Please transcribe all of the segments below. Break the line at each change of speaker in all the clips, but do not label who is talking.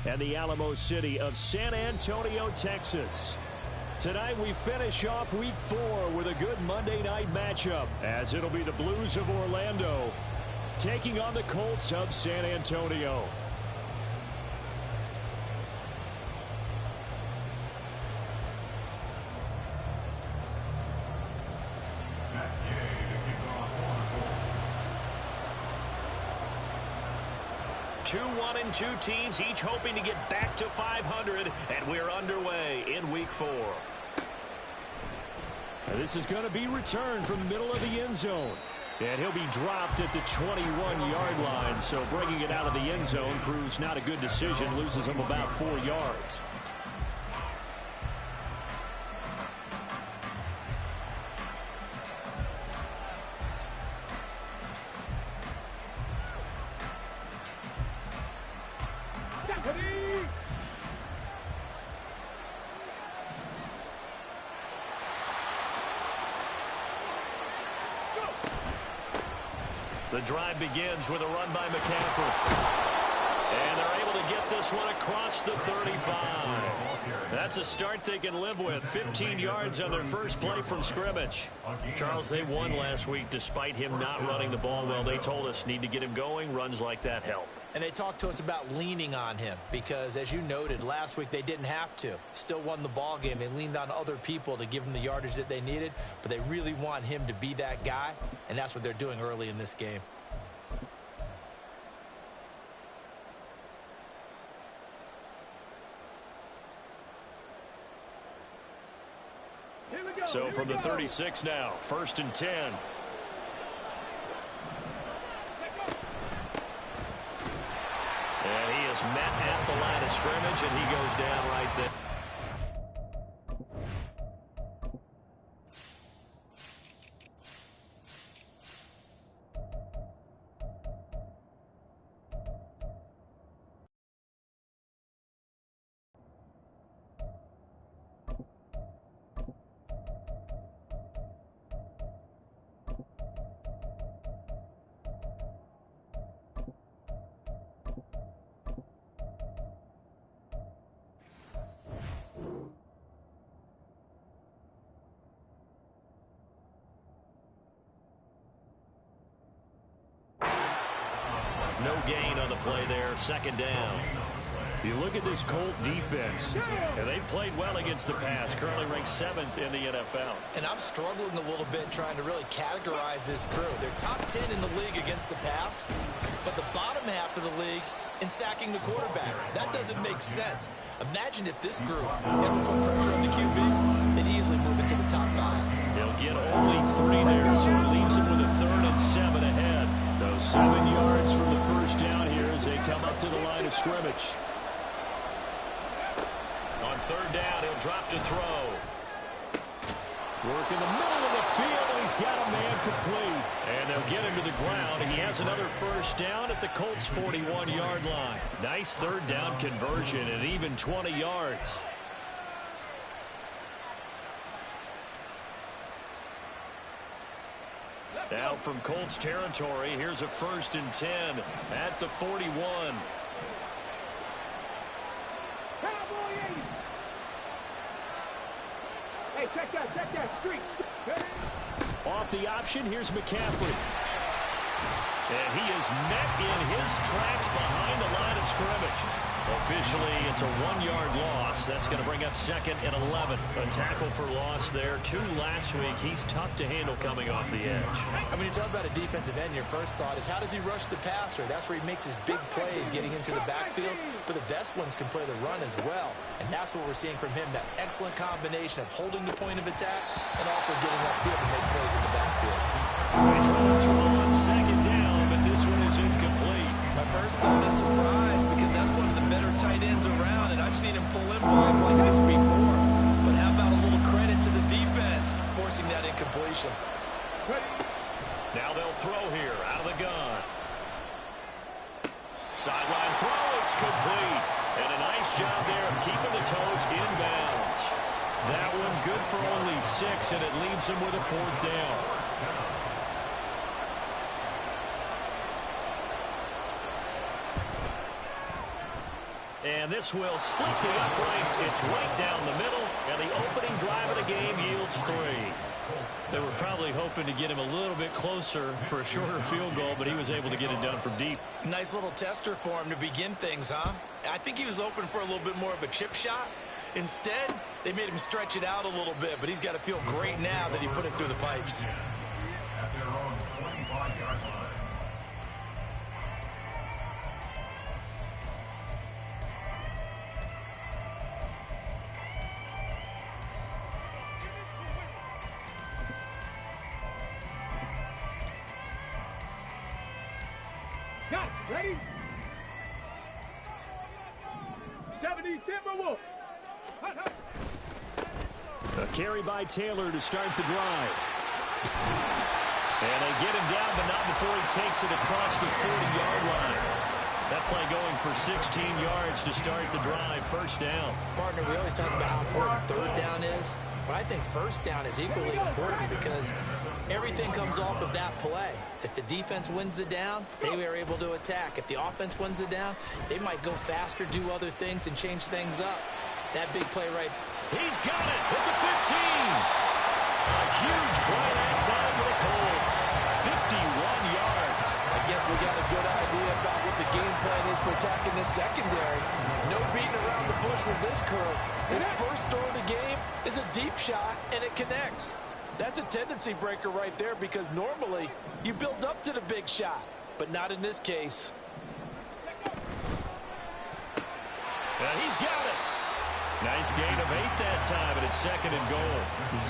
and the Alamo City of San Antonio, Texas. Tonight we finish off Week 4 with a good Monday night matchup, as it'll be the Blues of Orlando taking on the Colts of San Antonio. Two 1-2 teams, each hoping to get back to 500, and we're underway in Week 4. And this is going to be returned from the middle of the end zone. And he'll be dropped at the 21-yard line, so bringing it out of the end zone proves not a good decision, loses him about 4 yards. The drive begins with a run by McCaffrey. And they're able to get this one across the 35. That's a start they can live with. 15 yards on their first play from scrimmage. Charles, they won last week despite him not running the ball well. They told us need to get him going. Runs like that help.
And they talked to us about leaning on him because, as you noted, last week they didn't have to. Still won the ball game. They leaned on other people to give them the yardage that they needed, but they really want him to be that guy, and that's what they're doing early in this game.
So from the 36 now, 1st and 10. And he is met at the line of scrimmage, and he goes down right there. No gain on the play there, 2nd down. You look at this Colt defense, and they've played well against the pass, currently ranked 7th in the NFL.
And I'm struggling a little bit trying to really categorize this crew. They're top 10 in the league against the pass, but the bottom half of the league in sacking the quarterback. That doesn't make sense. Imagine if this group ever put pressure on the QB, they'd easily move into the top 5.
They'll get only 3 there, so it leaves them with a 3rd and 7 ahead. So 7 yards from the first down here as they come up to the line of scrimmage. On 3rd down, he'll drop to throw. Work in the middle of the field, and he's got a man complete. And they'll get him to the ground, and he has another 1st down at the Colts' 41-yard line. Nice 3rd down conversion and even 20 yards. Now from Colts territory, here's a 1st and 10 at the 41.
Hey, check that street.
Off the option, here's McCaffrey. And he is met in his tracks behind the line of scrimmage. Officially, it's a 1-yard loss. That's going to bring up 2nd and 11. A tackle for loss there. 2 last week. He's tough to handle coming off the edge.
I mean, you talk about a defensive end, your first thought is how does he rush the passer? That's where he makes his big plays getting into the backfield. But the best ones can play the run as well. And that's what we're seeing from him, that excellent combination of holding the point of attack and also getting upfield to make plays in the backfield.
They try to throw on 2nd down, but this one is incomplete.
My first thought is surprise because that's one of the better tight ends around, and I've seen him pull in balls like this before. But how about a little credit to the defense forcing that incompletion?
Now they'll throw here out of the gun. Sideline throw, it's complete. And a nice job there of keeping the toes inbounds. That one good for only 6, and it leaves them with a 4th down. And this will split the uprights. It's right down the middle. And the opening drive of the game yields 3. They were probably hoping to get him a little bit closer for a shorter field goal, but he was able to get it done from deep.
Nice little tester for him to begin things, huh? I think he was open for a little bit more of a chip shot. Instead, they made him stretch it out a little bit, but he's got to feel great now that he put it through the pipes.
At their own 25-yard line.
Got it. Ready? 70 Timberwolves.
A carry by Taylor to start the drive. And they get him down, but not before he takes it across the 40-yard line. That play going for 16 yards to start the drive. First down.
Partner, we always talk about how important third down is, but I think first down is equally important because everything comes off of that play. If the defense wins the down, they are able to attack. If the offense wins the down, they might go faster, do other things, and change things up. That big play right.
He's got it at the 15. A huge play that time for the Colts. 51 yards.
I guess we got a good idea about what the game plan is for attacking this secondary. No beating around the bush with this crew. His first throw of the game is a deep shot, and it connects. That's a tendency breaker right there because normally you build up to the big shot, but not in this case.
And he's got it. Nice gain of 8 that time, and it's second and goal.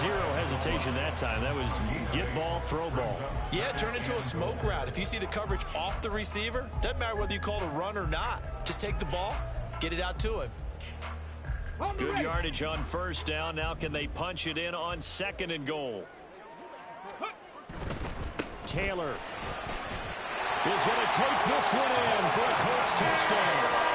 Zero hesitation that time. That was get ball, throw ball.
Yeah, turn into a smoke route. If you see the coverage off the receiver, doesn't matter whether you call it a run or not. Just take the ball, get it out to him.
Good yardage on first down. Now can they punch it in on second and goal? Taylor is going to take this one in for a Colts touchdown.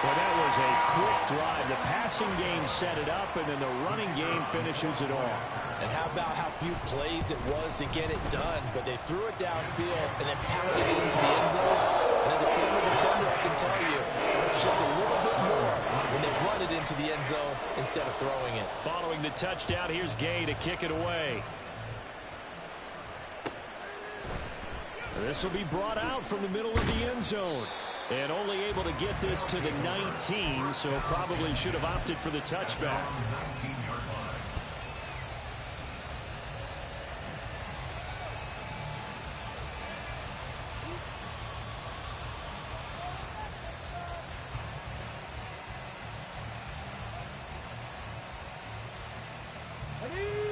Well, that was a quick drive. The passing game set it up, and then the running game finishes it off.
And how about how few plays it was to get it done, but they threw it downfield and then pounded it into the end zone. And as a former defender, I can tell you, it's just a little bit more when they run it into the end zone instead of throwing it.
Following the touchdown, here's Gay to kick it away. This will be brought out from the middle of the end zone. And only able to get this to the 19, so probably should have opted for the touchback.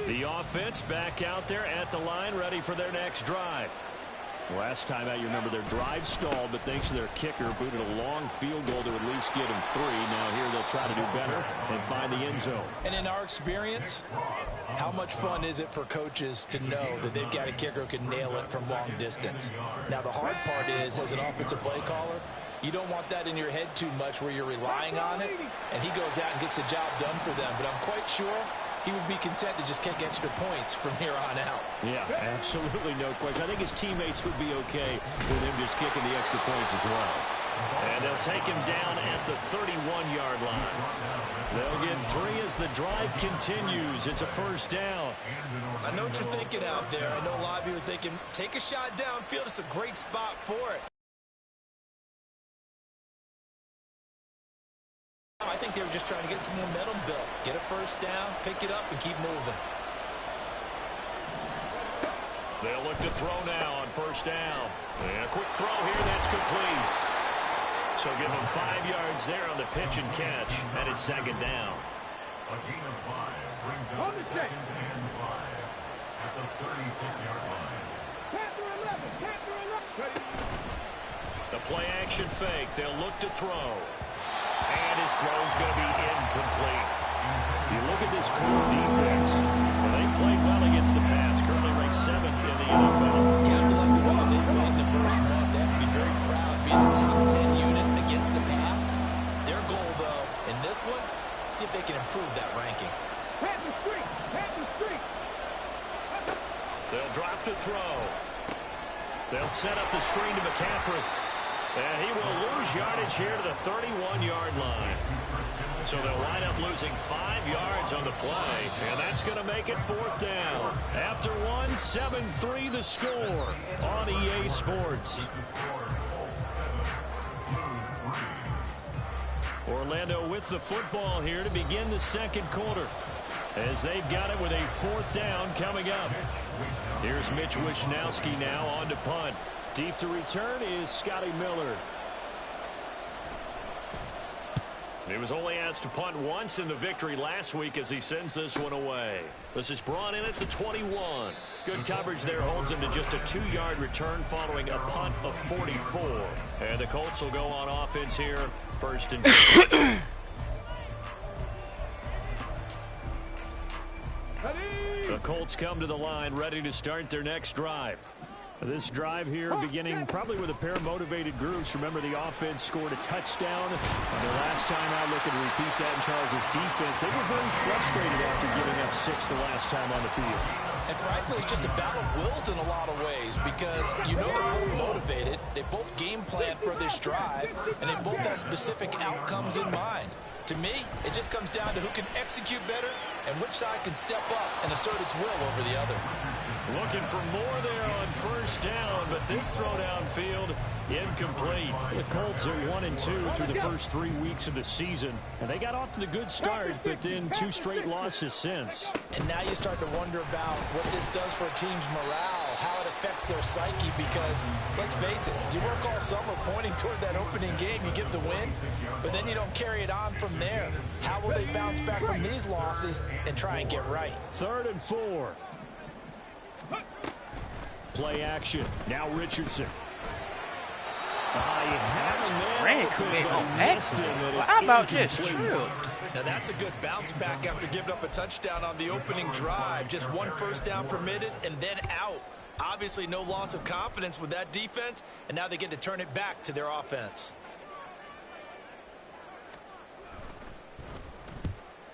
The offense back out there at the line, ready for their next drive. Last time out, you remember their drive stalled, but thanks to their kicker, booted a long field goal to at least get them 3. Now here they'll try to do better and find the end zone.
And in our experience, how much fun is it for coaches to know that they've got a kicker who can nail it from long distance? Now the hard part is, as an offensive play caller, you don't want that in your head too much where you're relying on it, and he goes out and gets the job done for them. But I'm quite sure he would be content to just kick extra points from here on out.
Yeah, absolutely no question. I think his teammates would be okay with him just kicking the extra points as well. And they'll take him down at the 31-yard line. They'll get 3 as the drive continues. It's a first down.
I know what you're thinking out there. I know a lot of you are thinking, take a shot downfield. It's a great spot for it. I think they were just trying to get some momentum built. Get a first down, pick it up, and keep moving.
They'll look to throw now on first down. And a quick throw here, that's complete. So give them 5 yards there on the pitch and catch, and it's second down.
A gain of 5 brings up second and 5 at the 36-yard line.
The play action fake. They'll look to throw. And his throw's going to be incomplete. You look at this Colts defense. Well, they played well against the pass. Currently ranked 7th in the NFL.
You have to like the way they played in the first month. They have to be very proud of being a top 10 unit against the pass. Their goal, though, in this one, see if they can improve that ranking.
They'll drop to throw. They'll set up the screen to McCaffrey. And he will lose yardage here to the 31-yard line. So they'll wind up losing 5 yards on the play, and that's going to make it 4th down. After one, 7-3 the score on EA Sports. Orlando with the football here to begin the second quarter, as they've got it with a 4th down coming up. Here's Mitch Wishnowski now on to punt. Deep to return is Scotty Miller. He was only asked to punt once in the victory last week as he sends this one away. This is brought in at the 21. Good coverage there holds him to just a 2-yard return following a punt of 44. And the Colts will go on offense here, 1st and 10. The Colts come to the line ready to start their next drive. This drive here beginning probably with a pair of motivated groups. Remember, the offense scored a touchdown. And the last time out, looking to repeat that in Charles' defense, they were very frustrated after giving up 6 the last time on the field.
And frankly, it's just a battle of wills in a lot of ways, because you know they're both motivated. They both game plan for this drive, and they both have specific outcomes in mind. To me, it just comes down to who can execute better and which side can step up and assert its will over the other.
Looking for more there on 1st down, but this throw downfield incomplete.
The Colts are 1-2 through the first 3 weeks of the season, and they got off to the good start, but then 2 straight losses since.
And now you start to wonder about what this does for a team's morale, how it affects their psyche, because let's face it, you work all summer pointing toward that opening game, you get the win, but then you don't carry it on from there. How will they bounce back from these losses and try and get right?
3rd and 4. Play action. Now Richardson.
How about just true?
Now that's a good bounce back after giving up a touchdown on the opening drive. Just 1 first down permitted and then out. Obviously no loss of confidence with that defense, and now they get to turn it back to their offense.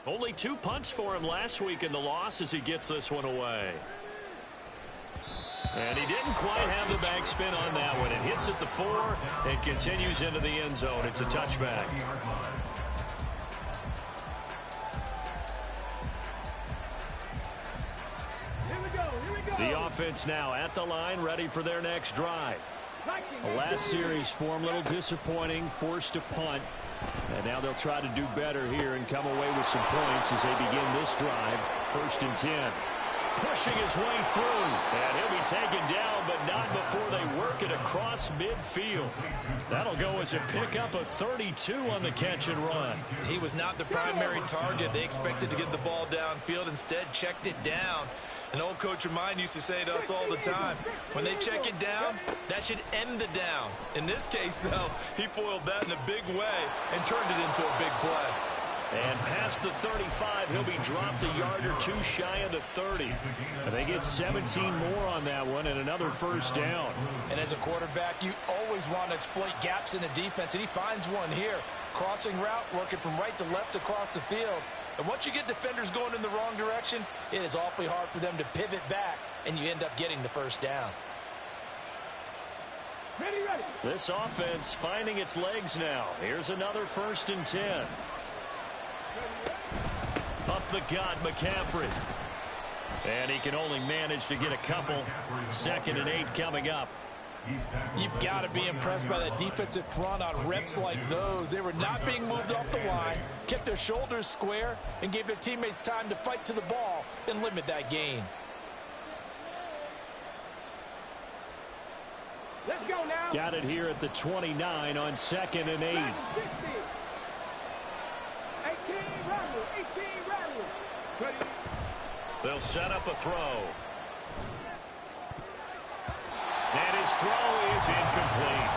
Only 2 punts for him last week in the loss as he gets this one away. And he didn't quite have the back spin on that one. It hits at the 4 and continues into the end zone. It's a touchback. The offense now at the line, ready for their next drive.
The last series for him, a little disappointing, forced to punt. And now they'll try to do better here and come away with some points as they begin this drive. 1st and 10.
Pushing his way through, and he'll be taken down, but not before they work it across midfield. That'll go as a pickup of 32 on the catch and run.
He was not the primary target. They expected to get the ball downfield, instead checked it down. An old coach of mine used to say to us all the time, when they check it down, that should end the down. In this case, though, he foiled that in a big way and turned it into a big play.
And past the 35, he'll be dropped a yard or 2 shy of the 30.
They get 17 more on that one and another 1st down.
And as a quarterback, you always want to exploit gaps in the defense, and he finds one here. Crossing route, working from right to left across the field. And once you get defenders going in the wrong direction, it is awfully hard for them to pivot back, and you end up getting the 1st down.
This offense finding its legs now. Here's another 1st and 10. Up the gut, McCaffrey. And he can only manage to get a couple. 2nd and 8 coming up.
You've got to be impressed by that defensive front on reps like those. They were not being moved off the line, kept their shoulders square, and gave their teammates time to fight to the ball and limit that gain.
Let's go now. Got it here at the 29 on 2nd and 8.
18 Rattle.
They'll set up a throw. And his throw is incomplete.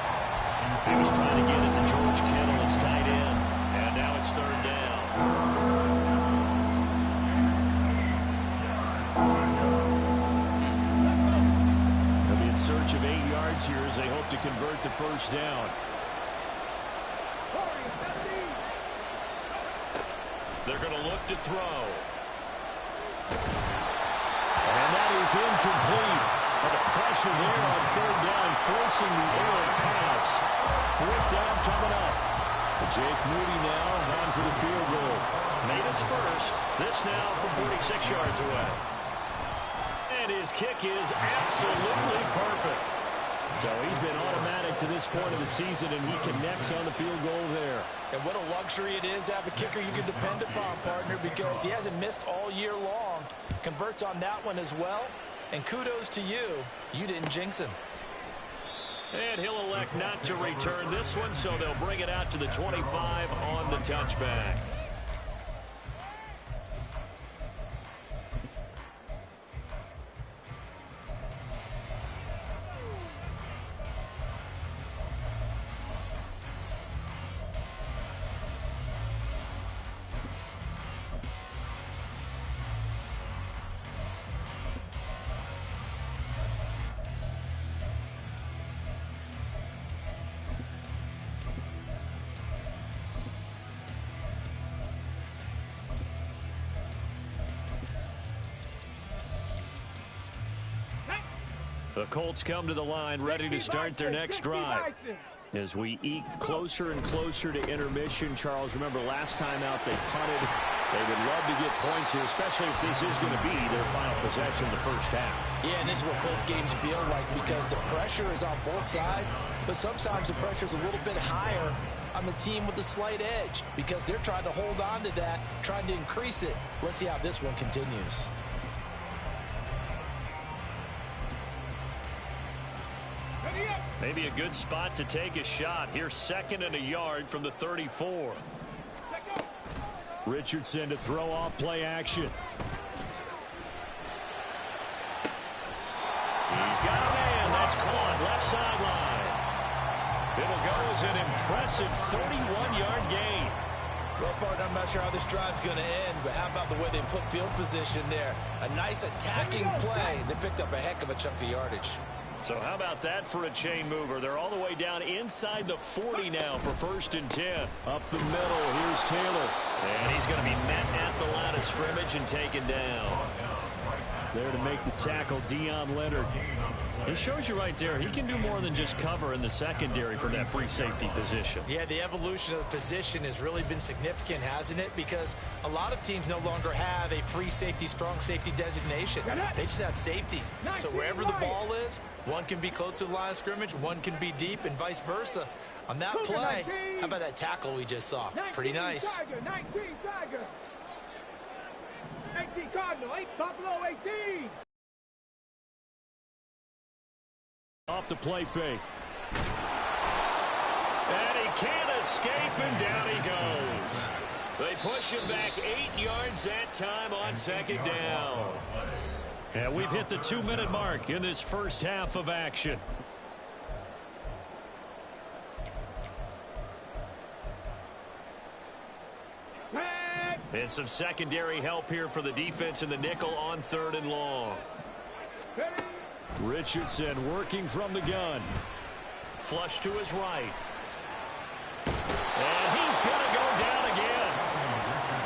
He was trying to get it to George Kittle, his tight end. And now it's 3rd down.
They'll be in search of 8 yards here as they hope to convert the 1st down.
They're going to look to throw.
And that is incomplete. And the pressure there on third down, forcing the errant pass. Fourth down coming up. Jake Moody now on for the field goal.
Made his first. This now from 46 yards away. And his kick is absolutely perfect.
So he's been automatic to this point of the season, and he connects on the field goal there.
And what a luxury it is to have a kicker you can depend upon, partner, because he hasn't missed all year long. Converts on that one as well. And kudos to you. You didn't jinx him.
And he'll elect not to return this one, so they'll bring it out to the 25 on the touchback. The Colts come to the line ready to start their next drive. As we eke closer and closer to intermission, Charles, remember last time out they punted. They would love to get points here, especially if this is going to be their final possession of the first half.
Yeah, and this is what close games feel like because the pressure is on both sides, but sometimes the pressure is a little bit higher on the team with the slight edge because they're trying to hold on to that, trying to increase it. Let's see how this one continues.
Maybe a good spot to take a shot. Here's 2nd and a yard from the 34.
Richardson to throw off play action.
He's got a man. That's caught left sideline. It'll go as an impressive 31-yard gain.
Well, partner, I'm not sure how this drive's going to end, but how about the way they flip field position there? A nice attacking play. They picked up a heck of a chunk of yardage.
So how about that for a chain mover? They're all the way down inside the 40 now for 1st and 10.
Up the middle, here's Taylor.
And he's going to be met at the line of scrimmage and taken down.
There to make the tackle, Deion Leonard.
He shows you right there, he can do more than just cover in the secondary from that free safety position.
Yeah, the evolution of the position has really been significant, hasn't it? Because a lot of teams no longer have a free safety, strong safety designation. They just have safeties. So wherever the ball is, one can be close to the line of scrimmage, one can be deep, and vice versa. On that play, how about that tackle we just saw? Pretty nice.
18 Cardinal, 8 Buffalo, 18.
Off the play fake.
And he can't escape, and down he goes. They push him back 8 yards that time on 2nd down.
And we've hit the 2-minute mark in this first half of action.
And some secondary help here for the defense in the nickel on 3rd and long.
Richardson working from the gun.
Flush to his right. And he's going to go down again.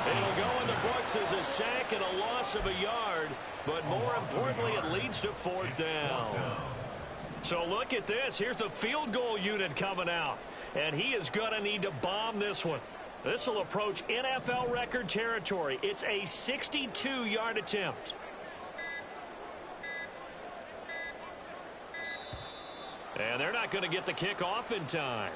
It'll go in the books as a sack and a loss of a yard, but more importantly, it leads to 4th down. So look at this. Here's the field goal unit coming out, and he is going to need to bomb this one. This will approach NFL record territory. It's a 62-yard attempt. And they're not going to get the kick off in time.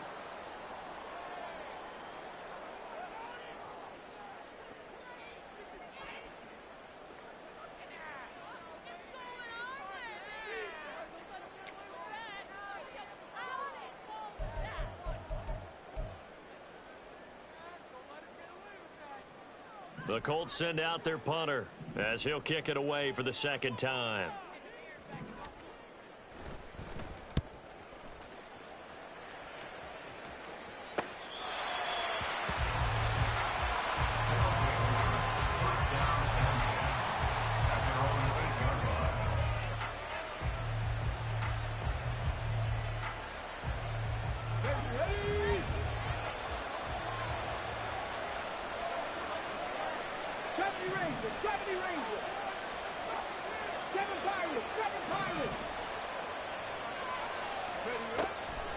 The Colts send out their punter as he'll kick it away for the 2nd time.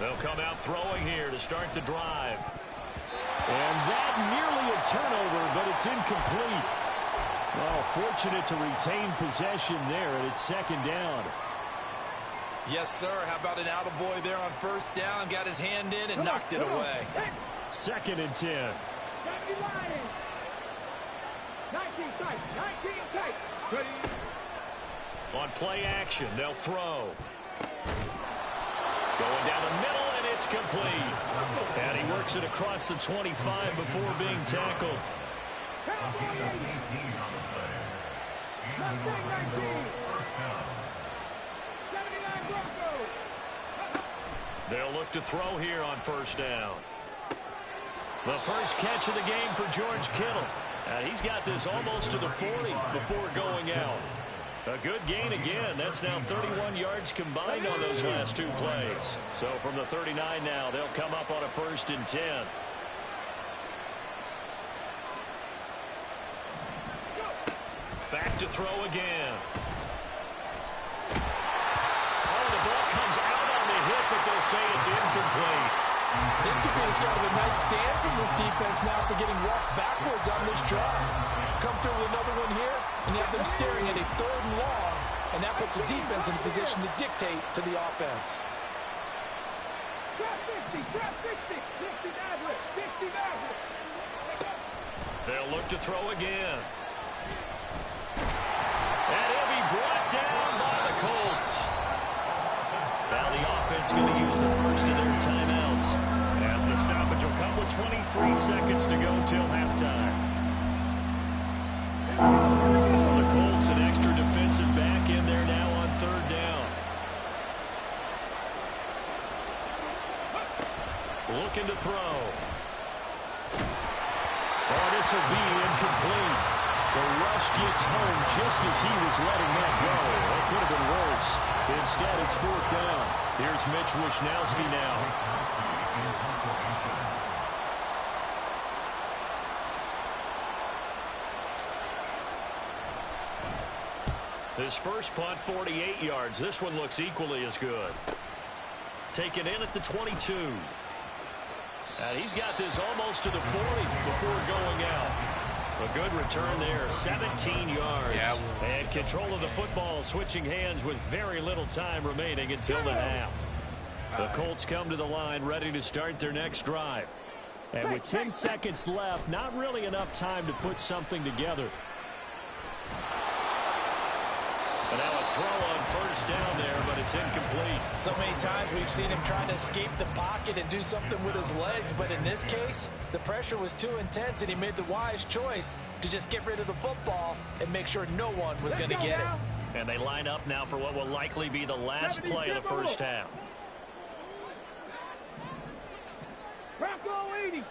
They'll come out throwing here to start the drive.
And that nearly a turnover, but it's incomplete. Well, fortunate to retain possession there, and it's second down.
Yes, sir. How about an attaboy there on first down? Got his hand in and knocked it away.
Second and 10.
19 tight. 19 tight. Ready.
On play action, they'll throw. Going down the middle, and it's complete. And he works it across the 25 before being tackled.
18 on the play. And the first down.
79 Broncos.
They'll look to throw here on first down. The first catch of the game for George Kittle. And he's got this almost to the 40 before going out. A good gain again. That's now 31 yards combined on those last two plays. So from the 39 now, they'll come up on a 1st and 10. Back to throw again. Oh, the ball comes out on the hit, but they'll say it's incomplete.
This could be the start of a nice stand from this defense now for getting walked backwards on this drive. Come through with another one here, and you have them staring at a 3rd and long, and that puts the defense in a position to dictate to the offense.
Drop 60. Drop 60. 60 Maverick. 60 Maverick.
They'll look to throw again. And he'll be brought down by the Colts. Now the offense going to use the first of their timeouts as the stoppage will come with 23 seconds to go till halftime. For the Colts, an extra defensive back in there now on 3rd down. Looking to throw. Oh, this will be incomplete. The rush gets home just as he was letting that go. That could have been worse. Instead, it's 4th down. Here's Mitch Wishnowsky now. His first punt, 48 yards. This one looks equally as good. Taken in at the 22. And he's got this almost to the 40 before going out. A good return there, 17 yards.
Yeah.
And control of the football, switching hands with very little time remaining until the half. The Colts come to the line ready to start their next drive. And with 10 seconds left, not really enough time to put something together. And now a throw on first down there, but it's incomplete.
So many times we've seen him trying to escape the pocket and do something with his legs, but in this case, the pressure was too intense, and he made the wise choice to just get rid of the football and make sure no one was going to get it.
And they line up now for what will likely be the last play of the first half.
Bronco 80.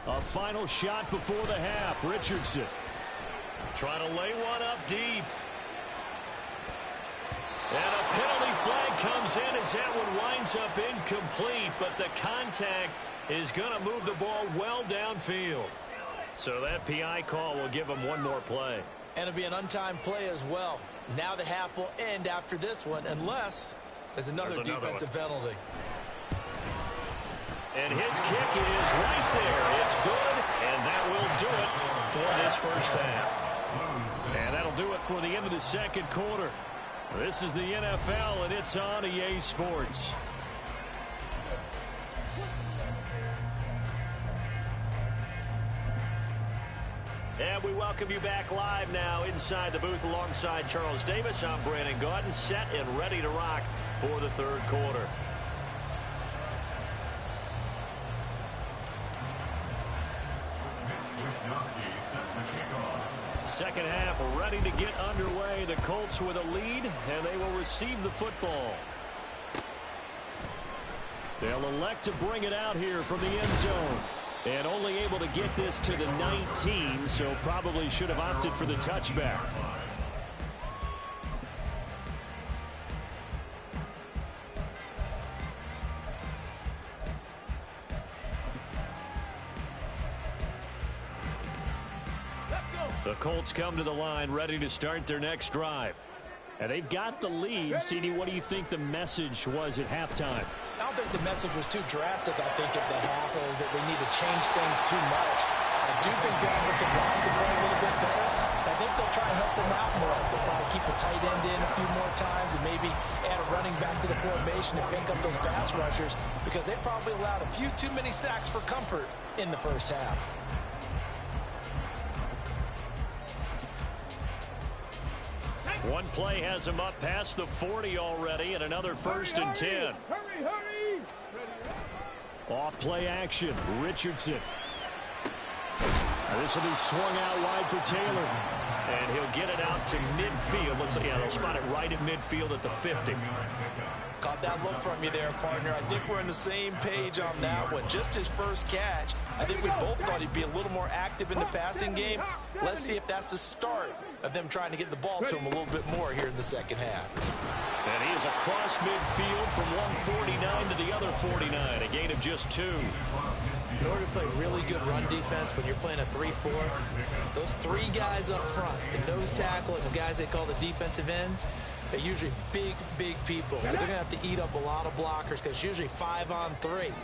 A final shot before the half. Richardson
trying to lay one up deep. And a penalty flag comes in as that one winds up incomplete, but the contact is going to move the ball well downfield. So that PI call will give him one more play.
And it'll be an untimed play as well. Now the half will end after this one, unless there's another defensive penalty.
And his kick is right there. It's good, and that will do it for this first half. And that'll do it for the end of the second quarter. This is the NFL, and it's on EA Sports. And we welcome you back live now inside the booth alongside Charles Davis. I'm Brandon Gaudin, set and ready to rock for the third quarter. Second half ready to get underway. The Colts with a lead, and they will receive the football. They'll elect to bring it out here from the end zone. And only able to get this to the 19, so probably should have opted for the touchback. The Colts come to the line ready to start their next drive.
And they've got the lead. CD, what do you think the message was at halftime?
I don't think the message was too drastic, I think, at the half, or that they need to change things too much. I do think the offensive line can play a little bit better. I think they'll try and help them out more. They'll probably keep a tight end in a few more times and maybe add a running back to the formation and pick up those pass rushers, because they probably allowed a few too many sacks for comfort in the first half.
One play has him up past the 40 already, and another 1st and 10.
Hurry, hurry.
Off play action. Richardson. This will be swung out wide for Taylor.
And he'll get it out to midfield. Let's say, yeah, they'll spot it right at midfield at the 50.
Caught that look from you there, partner. I think we're on the same page on that one. Just his first catch. I think we both thought he'd be a little more active in the passing game. Let's see if that's the start of them trying to get the ball to him a little bit more here in the second half.
And he is across midfield from 149 to the other 49. A gain of just 2.
In order to play really good run defense when you're playing a 3-4, those 3 guys up front, the nose tackle and the guys they call the defensive ends, they're usually big, big people, because they're going to have to eat up a lot of blockers, because it's usually 5-on-3.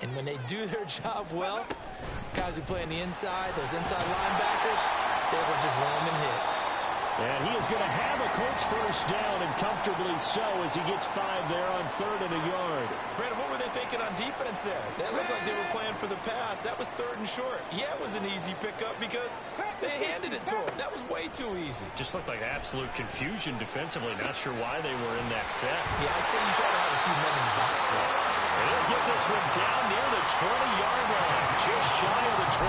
And when they do their job well, guys who play on the inside, those inside linebackers, they will just roam and hit.
And he is going to have a Colts first down, and comfortably so, as he gets 5 there on 3rd and a yard.
Brandon, what were they thinking on defense there? That looked like they were playing for the pass. That was 3rd and short. Yeah, it was an easy pickup because they handed it to him. That was way too easy.
Just looked like absolute confusion defensively. Not sure why they were in that set.
Yeah, I'd say you try to have a few men in the box there.
And he'll get this one down near the 20-yard line, just shy of the 20.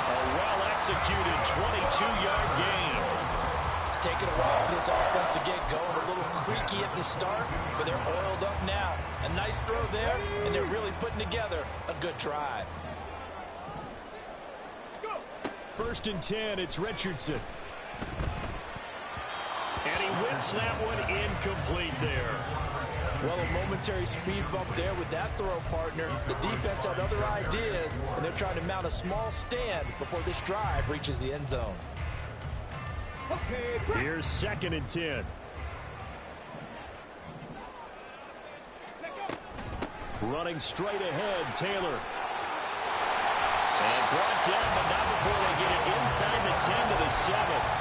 A well-executed 22-yard gain.
It's taken a while for this offense to get going. A little creaky at the start, but they're oiled up now. A nice throw there, and they're really putting together a good drive.
1st and 10, it's Richardson.
And he whips that one incomplete there.
Well, a momentary speed bump there with that throw, partner. The defense had other ideas, and they're trying to mount a small stand before this drive reaches the end zone.
Here's 2nd and 10. Running straight ahead, Taylor.
And brought down, but not before they get it inside the 10 to the 7.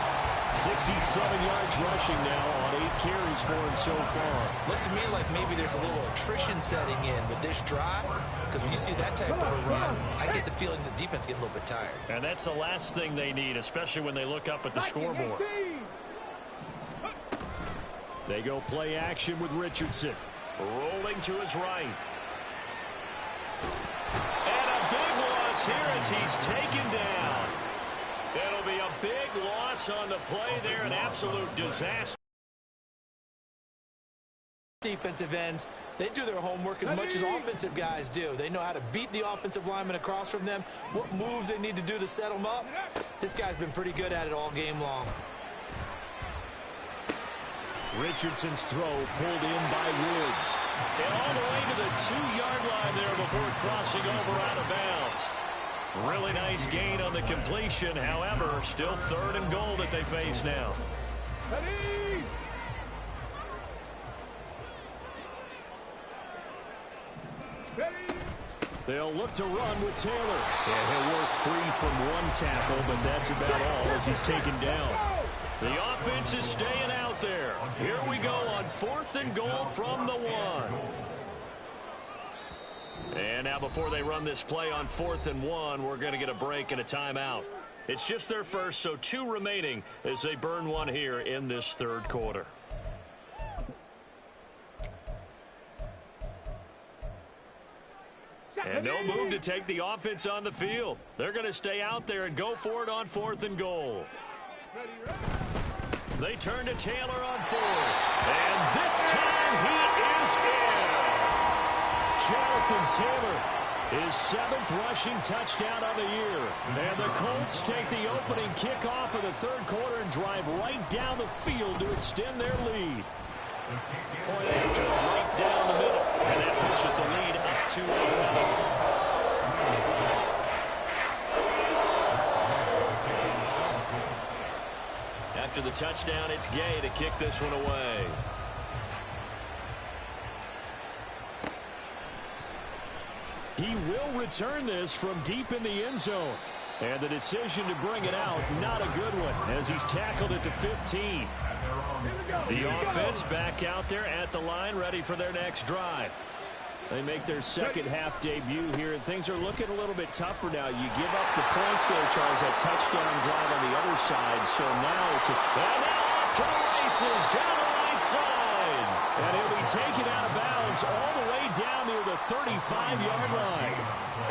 67 yards rushing now on 8 carries for him so far.
Looks to me like maybe there's a little attrition setting in with this drive, because when you see that type of a run, I get the feeling the defense getting a little bit tired.
And that's the last thing they need, especially when they look up at the scoreboard.
They go play action with Richardson.
Rolling to his right. And a big loss here as he's taken down. It'll be a big loss on the play there, an absolute disaster.
Defensive ends, they do their homework as much as offensive guys do. They know how to beat the offensive lineman across from them, what moves they need to do to set them up. This guy's been pretty good at it all game long.
Richardson's throw pulled in by Woods.
And all the way to the 2-yard line there before crossing over out of bounds. Really nice gain on the completion. However, still 3rd and goal that they face now.
They'll look to run with Taylor. And he'll work free from 1 tackle, but that's about all as he's taken down.
The offense is staying out there. Here we go on 4th and goal from the 1. And now before they run this play on 4th and 1, we're going to get a break and a timeout. It's just their first, so 2 remaining as they burn 1 here in this 3rd quarter. And no move to take the offense on the field. They're going to stay out there and go for it on 4th and goal. They turn to Taylor on 4th. And this time he is in.
Jonathan Taylor, his 7th rushing touchdown of the year. And the Colts take the opening kickoff of the 3rd quarter and drive right down the field to extend their lead.
Point after, right down the middle. And that pushes the lead up to 11. after the touchdown. It's Gay to kick this one away.
He will return this from deep in the end zone. And the decision to bring it out, not a good one, as he's tackled at the 15.
The offense back out there at the line, ready for their next drive.
They make their second half debut here, and things are looking a little bit tougher now. You give up the points there, Charles, that touchdown drive on the other side. So now it's a...
And now off to the races, down the right side.
And he'll be taken out of bounds all the way down near the 35-yard line.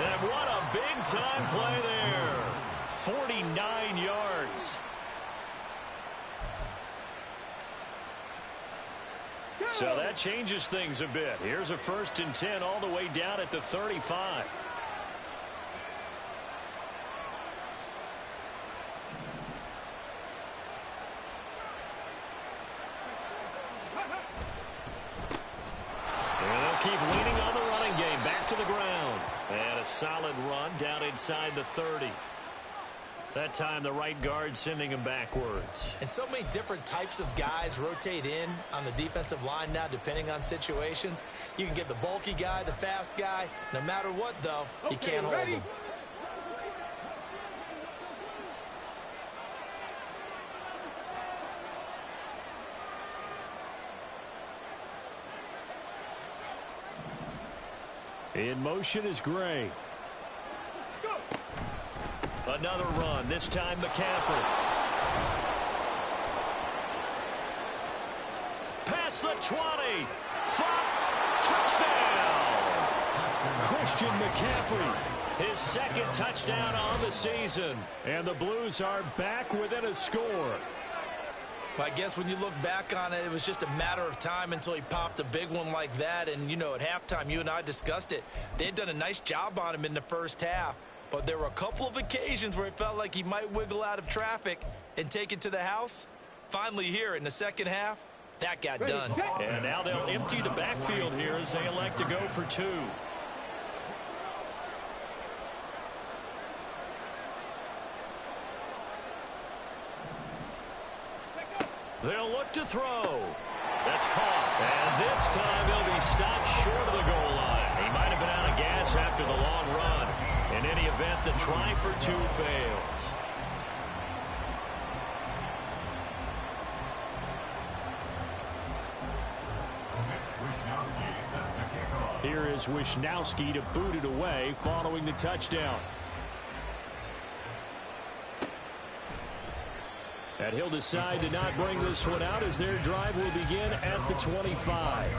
And what a big-time play there. 49 yards. So that changes things a bit. Here's a 1st and 10 all the way down at the 35. And they'll keep leaning on the running game. Back to the ground. And a solid run down inside the 30. That time, the right guard sending him backwards.
And so many different types of guys rotate in on the defensive line now, depending on situations. You can get the bulky guy, the fast guy. No matter what, though, you can't hold him.
In motion is Gray.
Another run, this time McCaffrey. Past the 20. Flop. Touchdown.
Christian McCaffrey.
His second touchdown on the season.
And the Blues are back within a score.
Well, I guess when you look back on it, it was just a matter of time until he popped a big one like that. And, you know, at halftime, you and I discussed it. They had done a nice job on him in the first half. But there were a couple of occasions where it felt like he might wiggle out of traffic and take it to the house. Finally here in the second half, that got done.
And now they'll empty the backfield here as they elect to go for 2. They'll look to throw. That's caught. And this time he'll be stopped short of the goal line. He might have been out of gas after the long run. In any event, the try for 2 fails.
Here is Wisnowski to boot it away following the touchdown. And he'll decide to not bring this one out as their drive will begin at the 25.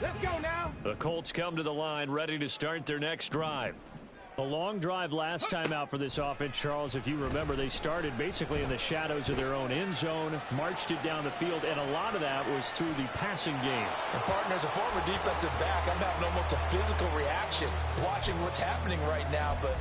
Let's go now.
The Colts come to the line ready to start their next drive.
A long drive last time out for this offense, Charles. If you remember, they started basically in the shadows of their own end zone, marched it down the field, and a lot of that was through the passing game.
And partner, as a former defensive back, I'm having almost a physical reaction watching what's happening right now. But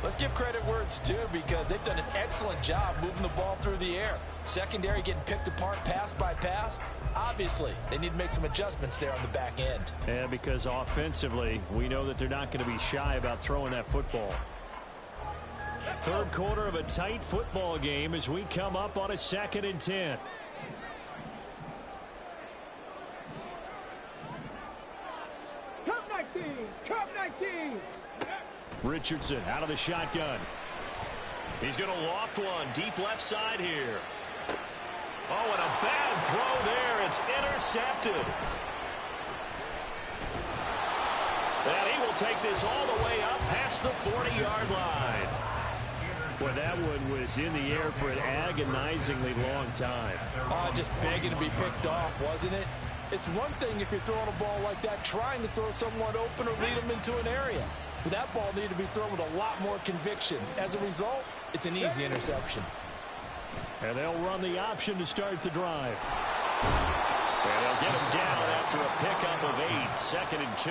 let's give credit where it's due, because they've done an excellent job moving the ball through the air. Secondary getting picked apart pass by pass. Obviously, they need to make some adjustments there on the back end.
And because offensively, we know that they're not going to be shy about throwing that football.
Third quarter of a tight football game as we come up on a 2nd and 10.
Cup 19. Cup 19.
Richardson out of the shotgun.
He's going to loft one deep left side here. Oh, and a bad throw there. It's intercepted. And he will take this all the way up past the 40-yard line.
Well, that one was in the air for an agonizingly long time.
Just begging to be picked off, wasn't it? It's one thing if you're throwing a ball like that, trying to throw someone open or lead them into an area. But that ball needed to be thrown with a lot more conviction. As a result, it's an easy interception.
And they'll run the option to start the drive. And they'll get him down after a pickup of 8, 2nd and 2.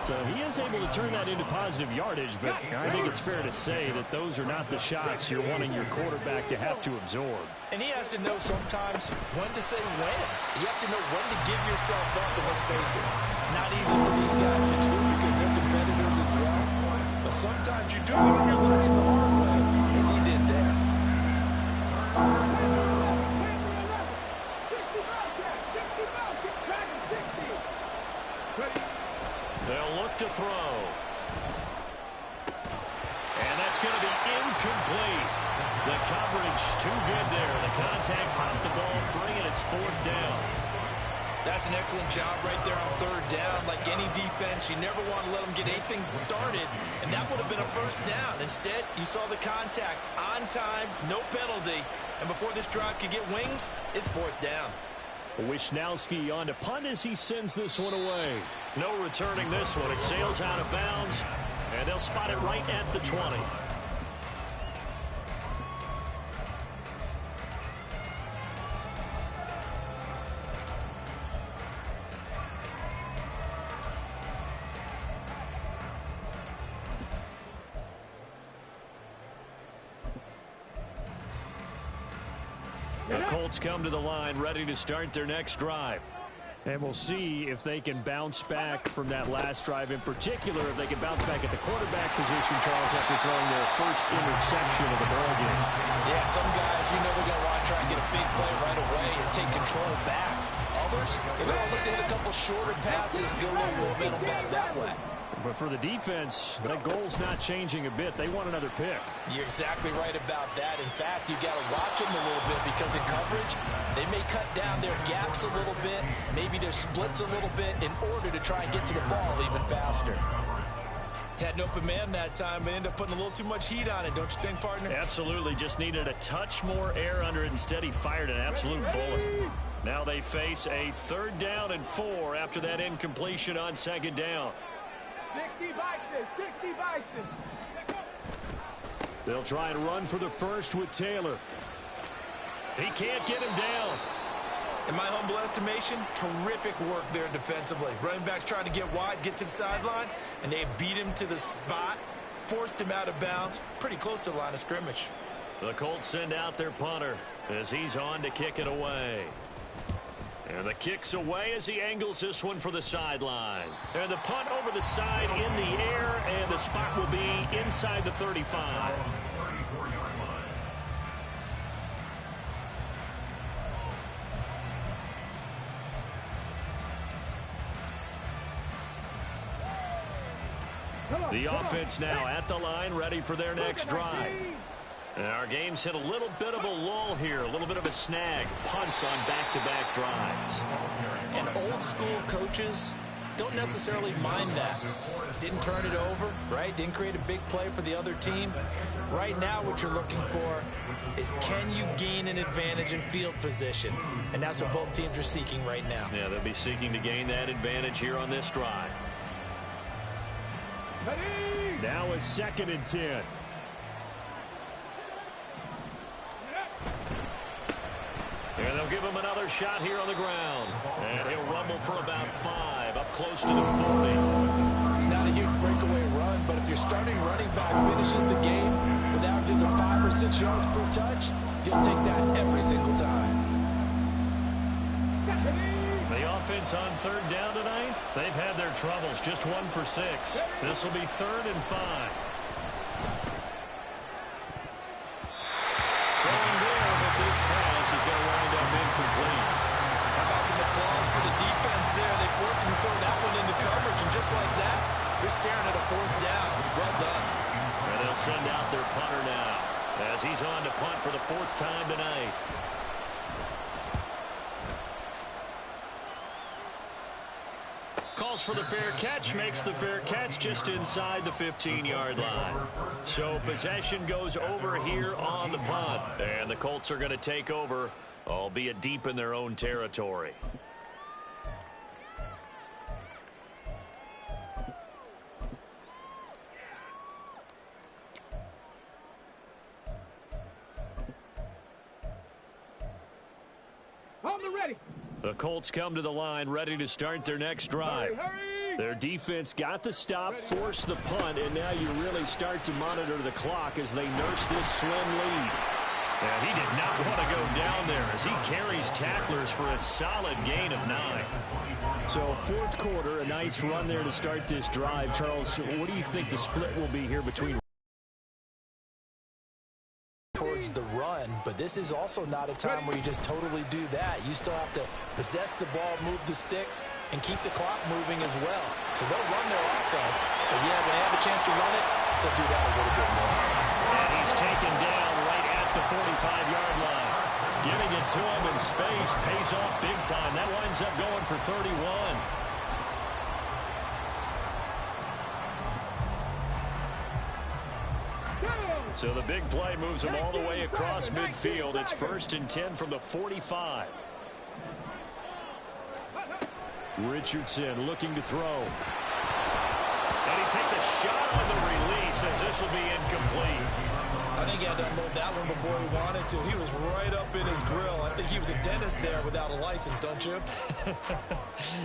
So he is able to turn that into positive yardage, but I think it's fair to say that those are not the shots you're wanting your quarterback to have to absorb.
And he has to know sometimes when to say when. You have to know when to give yourself up, and let's face it, not easy for these guys to do because they're competitors as well. But sometimes you do learn your lesson the hard way, as he did there.
They'll look to throw. And that's going to be incomplete. The coverage too good there. The contact popped the ball free, and it's 4th down.
That's an excellent job right there on 3rd down. Like any defense, you never want to let them get anything started, and that would have been a 1st down. Instead, you saw the contact on time, no penalty, and before this drive could get wings, it's 4th down.
Wisnowski on to punt as he sends this one away. No returning this one. It sails out of bounds, and they'll spot it right at the 20. The Colts come to the line, ready to start their next drive. And we'll see if they can bounce back from that last drive. In particular, if they can bounce back at the quarterback position, Charles, after throwing their first interception of the ballgame.
Yeah, some guys, you know they're going to want to try and get a big play right away and take control back. Others, they're going to look to hit a couple shorter passes, get a little momentum back that way.
But for the defense, that goal's not changing a bit. They want another pick.
You're exactly right about that. In fact, you got to watch them a little bit because in coverage, they may cut down their gaps a little bit, maybe their splits a little bit in order to try and get to the ball even faster.
Had an open man that time, but ended up putting a little too much heat on it, don't you think, partner?
Absolutely. Just needed a touch more air under it. Instead, he fired an absolute bullet. Now they face a 3rd down and 4 after that incompletion on 2nd down.
60 Vikings, 60 Vikings.
They'll try and run for the first with Taylor. He can't get him down.
In my humble estimation, terrific work there defensively. Running backs trying to get wide, get to the sideline, and they beat him to the spot, forced him out of bounds, pretty close to the line of scrimmage.
The Colts send out their punter as he's on to kick it away. And the kick's away as he angles this one for the sideline. And the punt over the side in the air, and the spot will be inside the 35. The offense now at the line, ready for their next drive. And our game's hit a little bit of a lull here, a little bit of a snag. Punts on back-to-back drives.
And old-school coaches don't necessarily mind that. Didn't turn it over, right? Didn't create a big play for the other team. Right now what you're looking for is can you gain an advantage in field position? And that's what both teams are seeking right now.
Yeah, they'll be seeking to gain that advantage here on this drive. Now a 2nd and 10. And they'll give him another shot here on the ground. And he'll rumble for about 5, up close to the 40.
It's not a huge breakaway run, but if your starting running back finishes the game with averages of 5 or 6 yards per touch, you'll take that every single time.
The offense on 3rd down tonight, they've had their troubles. Just 1 for 6. This will be 3rd and 5. Throwing there, but this pass is going to wind up incomplete.
How about some applause for the defense there? They forced him to throw that one into coverage, and just like that, they're staring at a 4th down. Well done.
And they'll send out their punter now as he's on to punt for the 4th time tonight. Calls for the fair catch, makes the fair catch just inside the 15-yard line. So possession goes over here on the punt. And the Colts are going to take over, albeit deep in their own territory.
On the ready.
The Colts come to the line ready to start their next drive. Their defense got the stop, forced the punt, and now you really start to monitor the clock as they nurse this slim lead. And he did not want to go down there as he carries tacklers for a solid gain of 9.
So fourth quarter, a nice run there to start this drive. Charles, what do you think the split will be here between
towards the run, but this is also not a time where you just totally do that. You still have to possess the ball, move the sticks, and keep the clock moving as well. So they'll run their offense, but yeah, when they have a chance to run it, they'll do that a little bit more.
And he's taken down right at the 45-yard line. Giving it to him in space pays off big time. That winds up going for 31. So the big play moves him all the way across midfield. It's 1st and 10 from the 45. Richardson looking to throw. And he takes a shot on the release as this will be incomplete.
I think he had to unload that one before he wanted to. He was right up in his grill. I think he was a dentist there without a license, don't you?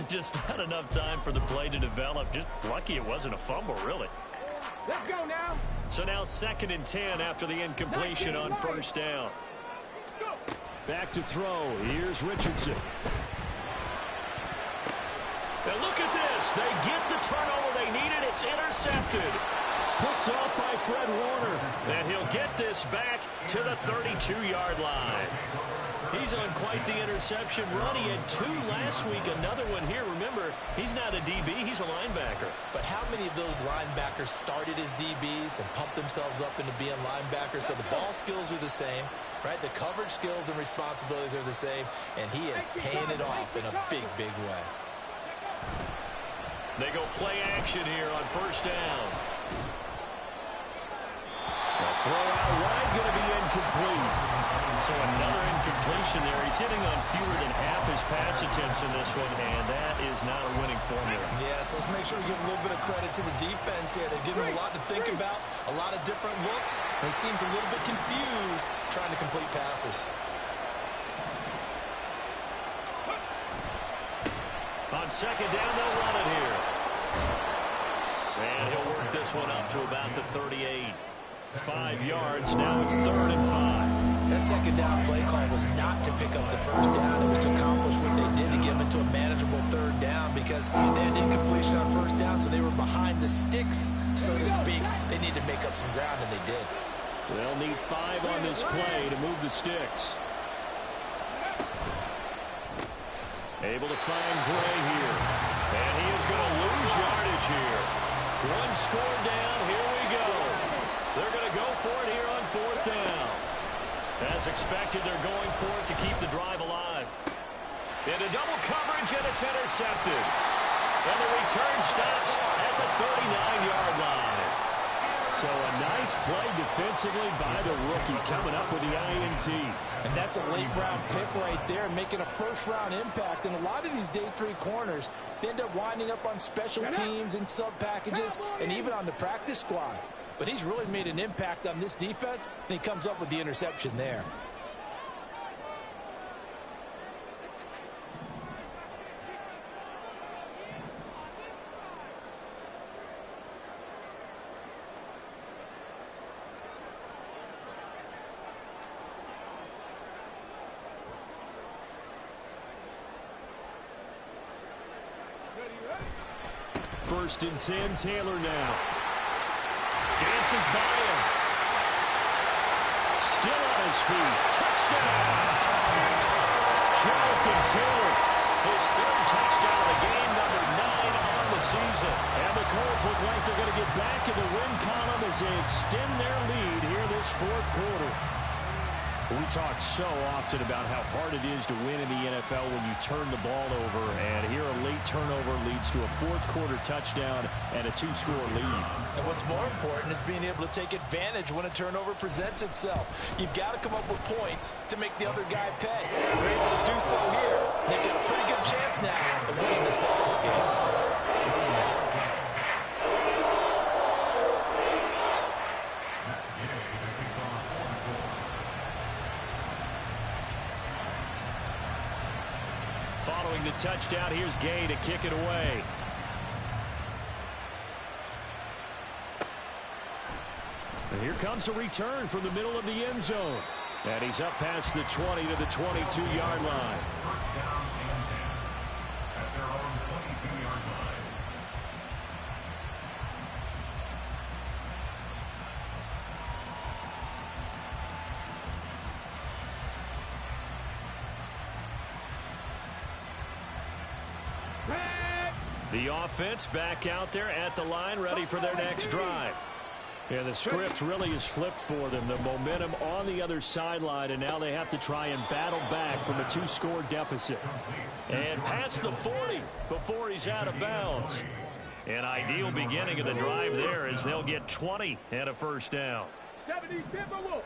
Just not enough time for the play to develop. Just lucky it wasn't a fumble, really.
Let's go now.
So now 2nd and 10 after the incompletion on 1st down.
Back to throw. Here's Richardson.
And look at this. They get the turnover they needed. It's intercepted.
Picked off by Fred Warner.
And he'll get this back to the 32-yard line. He's on quite the interception run. He had 2 last week, another one here. Remember, he's not a DB, he's a linebacker.
But how many of those linebackers started as DBs and pumped themselves up into being linebackers? So the ball skills are the same, right? The coverage skills and responsibilities are the same, and he is paying it off in a big, big way.
They go play action here on 1st down.
The throw out wide going to be incomplete.
So another incompletion there. He's hitting on fewer than half his pass attempts in this one, and that is not a winning formula.
Yeah, so let's make sure we give a little bit of credit to the defense here. They've given him a lot to think about, a lot of different looks, and he seems a little bit confused trying to complete passes.
On 2nd down, they'll run it here. And he'll work this one up to about the 38. 5 yards. Now it's 3rd and 5.
That 2nd down play call was not to pick up the 1st down. It was to accomplish what they did to get them into a manageable 3rd down because they had incompletion on 1st down, so they were behind the sticks, so to speak. They needed to make up some ground, and they did.
They'll need 5 on this play to move the sticks. Able to find Gray here.
And he is going to lose yardage here. 1 score down. Here we go. They're going to go for it here on 4th down. As expected, they're going for it to keep the drive alive. Into double coverage, and it's intercepted. And the return stops at the 39-yard line.
So a nice play defensively by the rookie coming up with the INT.
And that's a late-round pick right there, making a first-round impact. And a lot of these day 3 corners, they end up winding up on special teams and sub-packages and even on the practice squad. But he's really made an impact on this defense, and he comes up with the interception there.
First and 10, Taylor now.
Dances by him. Still on his feet. Touchdown! Jonathan Taylor, his 3rd touchdown of the game, number 9 on the season.
And the Colts look like they're going to get back in the win column as they extend their lead here this 4th quarter. We talk so often about how hard it is to win in the NFL when you turn the ball over, and here a late turnover leads to a 4th quarter touchdown and a 2-score lead.
And what's more important is being able to take advantage when a turnover presents itself. You've got to come up with points to make the other guy pay. They're able to do so here. They've got a pretty good chance now of winning this football game.
following the touchdown, here's Gay to kick it away. And here comes a return from the middle of the end zone. And he's up past the 20 to the 22-yard line.
First down and 10 at their own 22-yard line.
The offense back out there at the line, ready for their next drive. Yeah, the script really is flipped for them. The momentum on the other sideline, and now they have to try and battle back from a 2-score deficit.
And past the 40 before he's out of bounds. An ideal beginning of the drive there as they'll get 20 and a first down.
70 Timberwolves.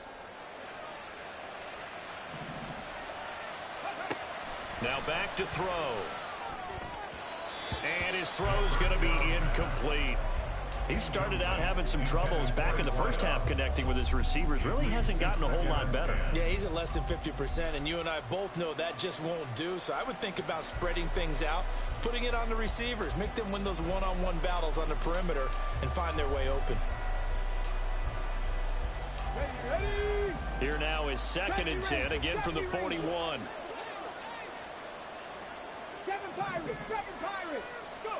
Now back to throw. And his throw's going to be incomplete. He started out having some troubles back in the first half connecting with his receivers. Really hasn't gotten a whole lot better.
Yeah, he's at less than 50%, and you and I both know that just won't do. So I would think about spreading things out, putting it on the receivers, make them win those one-on-one battles on the perimeter and find their way open.
Ready.
Here now is 2nd and 10, again from the 41.
7 Pirates. 7 Pirates. Go.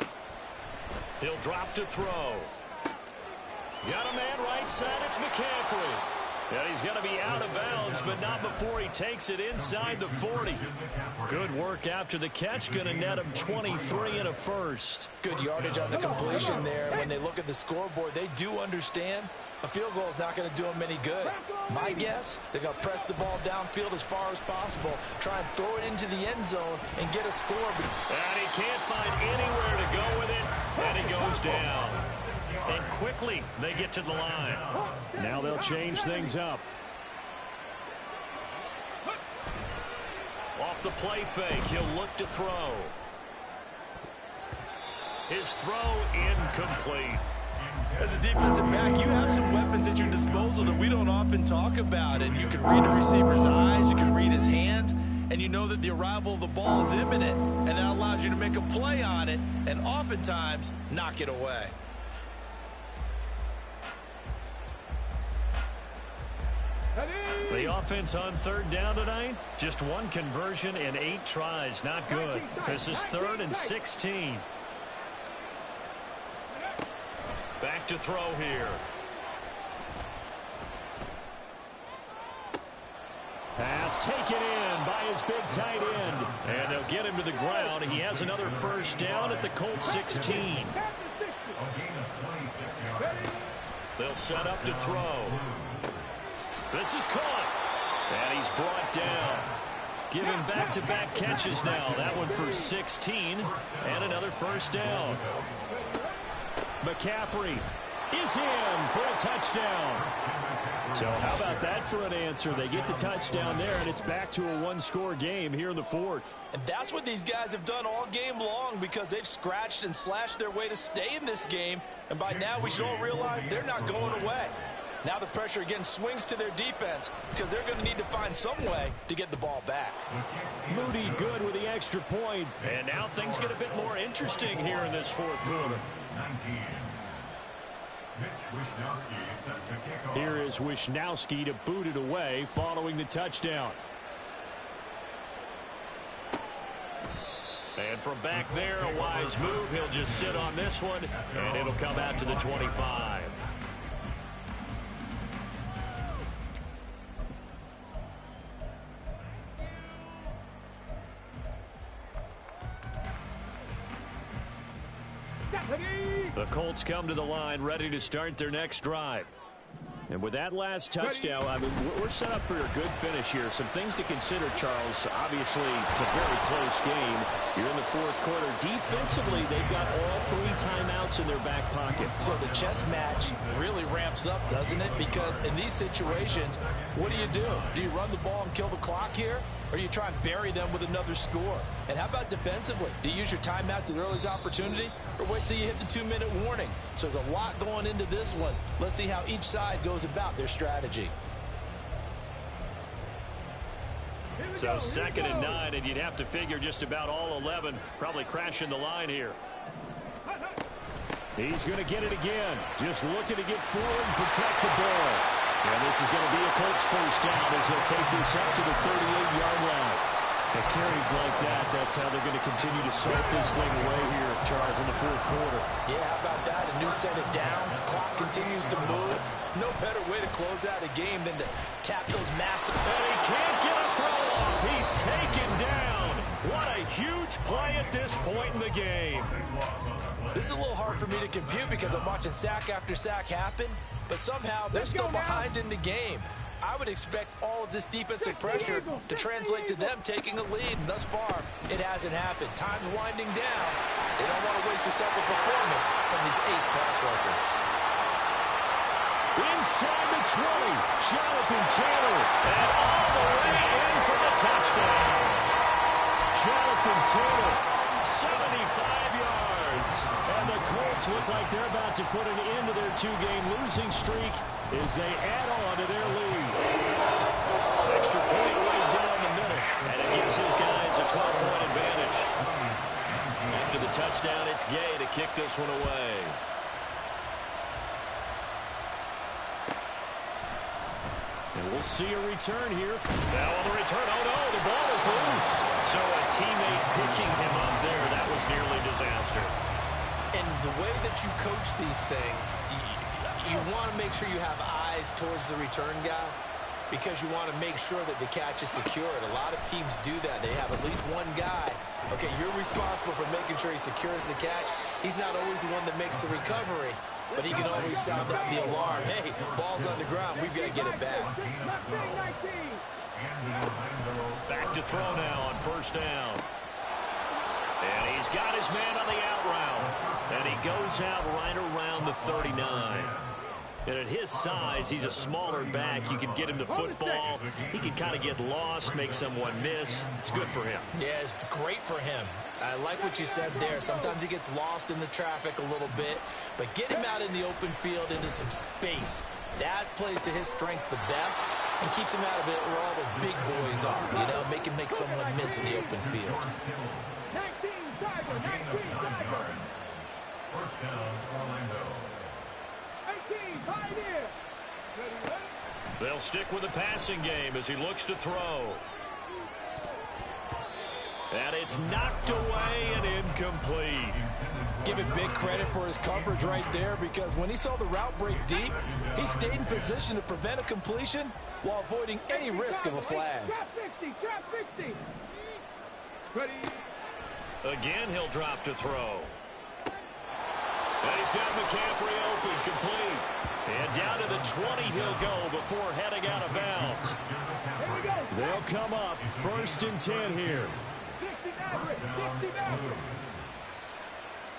He'll drop to throw. Got a man right side. It's McCaffrey. And he's going to be out of bounds, but not before he takes it inside the 40. Good work after the catch. Going to net him 23 and a first.
Good yardage on the completion there. When they look at the scoreboard, they do understand a field goal is not going to do them any good. My guess, they're going to press the ball downfield as far as possible, try and throw it into the end zone and get a score.
And he can't find anywhere to go with it, and he goes down. And quickly, they get to the line.
Now they'll change things up.
Off the play fake, he'll look to throw. His throw incomplete.
As a defensive back, you have some weapons at your disposal that we don't often talk about. And you can read a receiver's eyes, you can read his hands, and you know that the arrival of the ball is imminent. And that allows you to make a play on it and oftentimes knock it away.
The offense on 3rd down tonight, just 1 conversion and 8 tries. Not good. This is 3rd and 16. Back to throw here.
Pass taken in by his big tight end.
And they'll get him to the ground. He has another first down at the Colts 16.
A gain of 26 yards.
They'll set up to throw. This is caught. And he's brought down. Giving back-to-back catches now. That one for 16. And another first down. McCaffrey is in for a touchdown. So how about that for an answer? They get the touchdown there, and it's back to a 1-score game here in the 4th.
And that's what these guys have done all game long because they've scratched and slashed their way to stay in this game. And by now we should all realize they're not going away. Now the pressure again swings to their defense because they're going to need to find some way to get the ball back.
Moody good with the extra point.
And now things get a bit more interesting here in this 4th quarter.
19. Mitch Wishnowsky set to kick off.
Here is Wishnowsky to boot it away following the touchdown.
And from back there, a wise move. He'll just sit on this one, and it'll come out to the 25. The Colts come to the line ready to start their next drive.
And with that last touchdown, I mean, we're set up for a good finish here. Some things to consider, Charles. Obviously, it's a very close game. You're in the 4th quarter. Defensively, they've got all 3 timeouts in their back pocket.
So the chess match really ramps up, doesn't it? Because in these situations, what do? Do you run the ball and kill the clock here? Or do you try and bury them with another score? And how about defensively? Do you use your timeouts at earliest opportunity? Or wait till you hit the 2-minute warning? So there's a lot going into this one. Let's see how each side goes about their strategy.
So 2nd and 9, and you'd have to figure just about all 11 probably crashing the line here.
He's going to get it again. Just looking to get forward and protect the ball. And this is going to be a Colts first down as he'll take this up to the 38-yard line. The carries like that, that's how they're going to continue to salt this thing away here, Charles, in the 4th quarter.
Yeah, how about that? A new set of downs. Clock continues to move. No better way to close out a game than to tap those master.
And he can't get a throw off. He's taken down. What a huge play at this point in the game.
This is a little hard for me to compute because I'm watching sack after sack happen, but somehow they're still behind in the game. I would expect all of this defensive pressure to translate to them taking a lead, and thus far, it hasn't happened. Time's winding down. They don't want to waste this type of performance from these ace pass rushers.
Inside the 20, Jonathan Taylor, and all the way in for the touchdown. Jonathan Taylor, 75 yards. And the Colts look like they're about to put an end to their 2-game losing streak as they add on to their lead.
Extra point right down the middle, and it gives his guys a 12-point advantage. After the touchdown, it's Gay to kick this one away.
And we'll see a return here.
Now on the return, oh no, the ball is loose. So a teammate picking him up there, that was nearly disaster.
And the way that you coach these things, you want to make sure you have eyes towards the return guy because you want to make sure that the catch is secured. A lot of teams do that. They have at least one guy. Okay, you're responsible for making sure he secures the catch. He's not always the one that makes the recovery, but he can always sound out the alarm. Hey, ball's on the ground. We've got to get it back.
Back to throw now on first down. And he's got his man on the out route. And he goes out right around the 39. And at his size, he's a smaller back. You can get him the football. He can kind of get lost, make someone miss. It's good for him.
Yeah, it's great for him. I like what you said there. Sometimes he gets lost in the traffic a little bit. But get him out in the open field into some space. That plays to his strengths the best and keeps him out of it where all the big boys are. You know, make him make someone miss in the open field.
19 Tiger, 19 Tiger.
First down, Orlando.
18 Pioneer.
They'll stick with the passing game as he looks to throw. And it's knocked away and incomplete.
Give it big credit for his coverage right there because when he saw the route break deep, he stayed in position to prevent a completion while avoiding any risk of a flag.
Trap 60, trap 60. Ready.
Again, he'll drop to throw. And he's got McCaffrey open, complete. And down to the 20 he'll go before heading out of bounds.
Here we go.
They'll come up 1st and 10 here.
60 Maverick, 60 Maverick.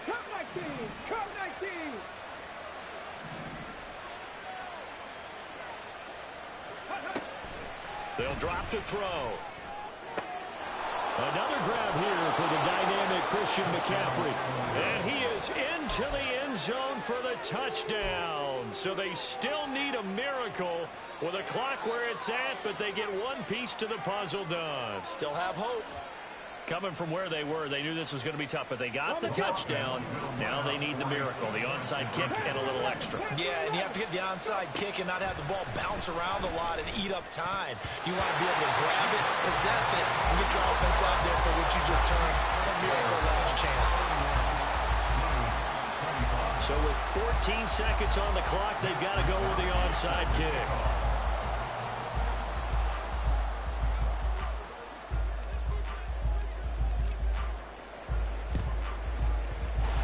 Come 19, come 19.
They'll drop to throw.
Another grab here for the dynamic Christian McCaffrey.
And he is into the end zone for the touchdown. So they still need a miracle with a clock where it's at, but they get one piece to the puzzle done.
Still have hope.
Coming from where they were, they knew this was going to be tough, but they got the touchdown. Now they need the miracle, the onside kick and a little extra.
Yeah, and you have to get the onside kick and not have the ball bounce around a lot and eat up time. You want to be able to grab it, possess it, and get your offense out there for what you just turned a miracle last chance.
So with 14 seconds on the clock, they've got to go with the onside kick.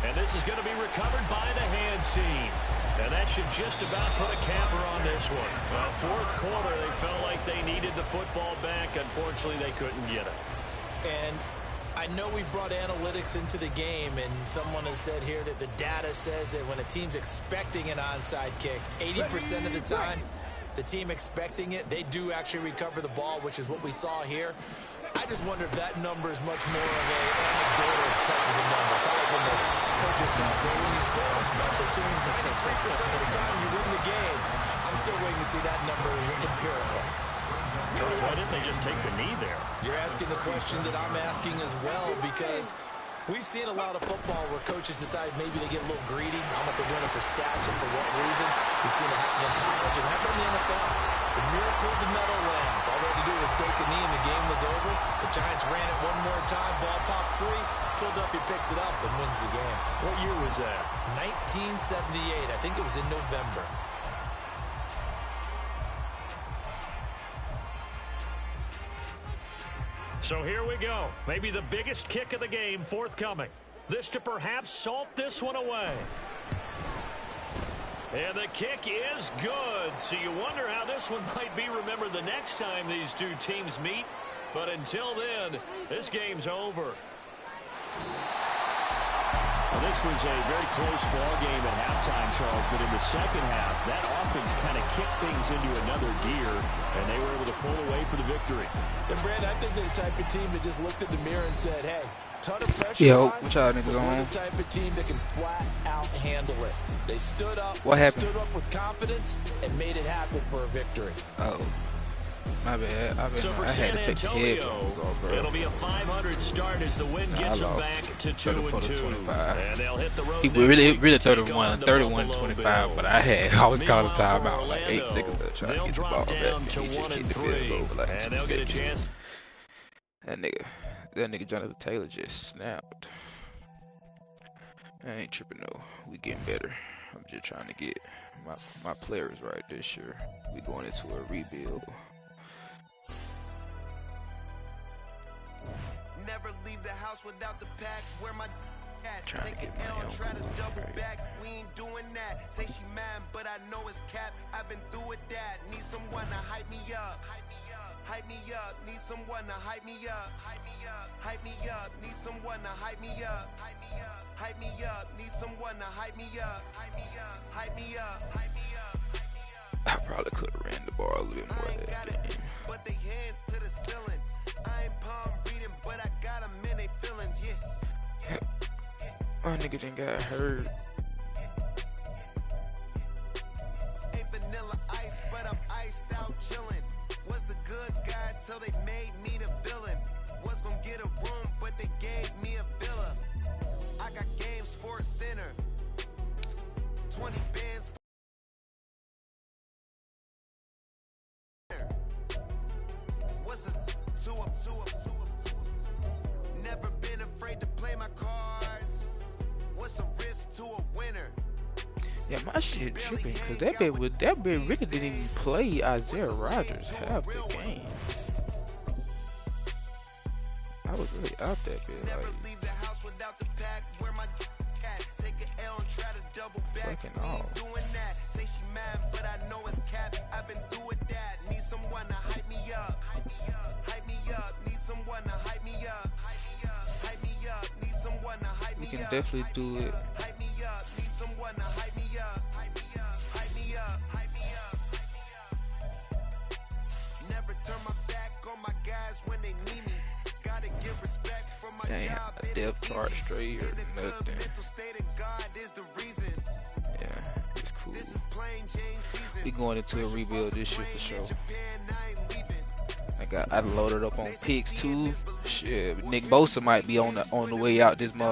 And this is going to be recovered by the hands team. And that should just about put a capper on this one. Well, 4th quarter, they felt like they needed the football back. Unfortunately, they couldn't get it.
And I know we brought analytics into the game, and someone has said here that the data says that when a team's expecting an onside kick, 80% of the time, the team expecting it, they do actually recover the ball, which is what we saw here. I just wonder if that number is much more of an anecdotal type of a number. Kind of like when the coaches tell us, well, when you score on special teams, 93% of the time you win the game. I'm still waiting to see that number is empirical.
Charles, why didn't they just take the knee there?
You're asking the question that I'm asking as well, because we've seen a lot of football where coaches decide maybe they get a little greedy. I don't know if they're doing it for stats or for what reason. We've seen it happen in college and happen in the NFL. The miracle of the medal lands. All they had to do was take a knee and the game was over. The Giants ran it one more time. Ball popped free. Philadelphia picks it up and wins the game.
What year was that?
1978. I think it was in November.
So here we go. Maybe the biggest kick of the game forthcoming. This to perhaps salt this one away. And the kick is good. So you wonder how this one might be remembered the next time these two teams meet. But until then, this game's over.
Well, this was a very close ball game at halftime, Charles, but in the second half, that offense kind of kicked things into another gear, and they were able to pull away for the victory.
And, Brad, I think they're the type of team that just looked in the mirror and said, hey, ton of pressure on,
what y'all niggas on?
we're the type of team that can flat out handle it. They stood up, stood up with confidence, and made it happen for a victory.
Oh. My bad.
So for San Antonio, it'll be a 500 start as the win gets them back to 2-2. And they'll hit the road.
He really 31-25, but I was calling timeout like 8 seconds left trying to get the ball back.
To 1-3,
like
and they'll get a chance.
That nigga Jonathan Taylor just snapped. I ain't tripping though. We getting better. I'm just trying to get my players right this year. We going into a rebuild.
Never leave the house without the pack. Where my at?
Trying
Take
to
an
get my
L, try to
elbow
double
right.
back. We ain't doing that. Say she mad, but I know it's cap. I've been through with that. Need someone to hype me up. Hype me up. Hype me up. Need someone to hype me up. Hype me up. Hype me up. Need someone to hype me up. Hype me up. Hype me up. Need someone to hype me up. Hype me up. Hype me up. Hype me up.
I probably could have ran the ball a little bit more that game.
But they hands to the ceiling. I ain't palm reading, but I got them in they feelings, yeah.
My nigga done got hurt.
Ain't vanilla ice, but I'm iced out chillin'. Was the good guy till they made me the villain. Was gonna get a room, but they gave me a villa. I got Game Sports Center. 20 bands. What's a 2-up? Never been afraid to play my cards. What's a risk to a winner?
Yeah, my shit tripping because that bit really didn't even play Isaiah Rodgers half the game. I was really out that bit.
Never leave the house without the pack. Where my at? Take an L and try to double back.
Fucking
We ain't
off.
doing that. Say she mad, but I know it's cap. I've been through with that. Need someone to hype me up. Hype me up. Hype me up. Need someone to hype me up. Hype me up. Hype me up. Need someone to hype me
We
up.
can definitely do it.
Hype me up. Need someone to hype me up. Hype me up. Hype me up. Hype me up. Never turn my back on my guys when they need me. Gotta give respect for my
Ain't
job.
a depth chart straight or nothing.
Mental state of God is the reason.
Yeah, it's cool.
This is plain Jane season.
We going into a rebuild this year for sure.
Japan, I ain't leaving.
I loaded up on picks too. Shit, Nick Bosa might be on the way out this month.